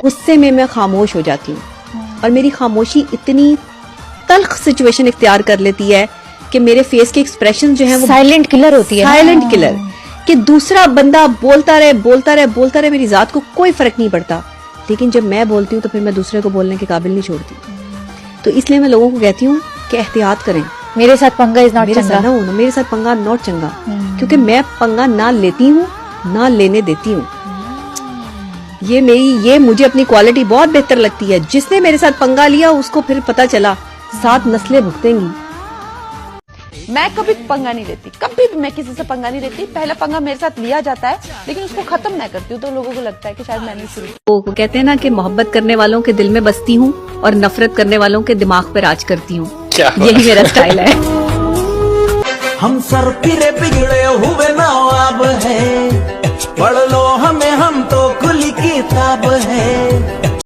गुस्से में मैं खामोश हो जाती हूँ और मेरी खामोशी इतनी तल्ख सिचुएशन इख्तियार कर लेती है कि मेरे फेस के एक्सप्रेशन जो है वो साइलेंट किलर होती है, साइलेंट किलर, कि दूसरा बंदा बोलता रहे मेरी जात को कोई फर्क नहीं पड़ता, लेकिन जब मैं बोलती हूँ तो फिर मैं दूसरे को बोलने के काबिल नहीं छोड़ती। तो इसलिए मैं लोगों को कहती हूँ कि एहतियात करें। मेरे साथ पंगा इज नॉट मेरे चंगा। साथ ना मेरे साथ पंगा नॉट चंगा, क्योंकि मैं पंगा ना लेती हूँ ना लेने देती हूँ। ये मुझे अपनी क्वालिटी बहुत बेहतर लगती है। जिसने मेरे साथ पंगा लिया उसको फिर पता चला 7 नस्लें भुगतेंगी। मैं कभी पंगा नहीं लेती, कभी भी मैं किसी से पंगा नहीं लेती। पहला पंगा मेरे साथ लिया जाता है लेकिन उसको खत्म मैं करती हूँ, तो लोगों को लगता है कि शायद मैंने शुरू। वो कहते हैं ना कि मोहब्बत करने वालों के दिल में बसती हूँ और नफरत करने वालों के दिमाग पे राज करती हूँ। यही मेरा स्टाइल है। हम सर फिरे बिगड़े हुए नवाब है, पढ़ लो हमें, हम तो खुली किताब है।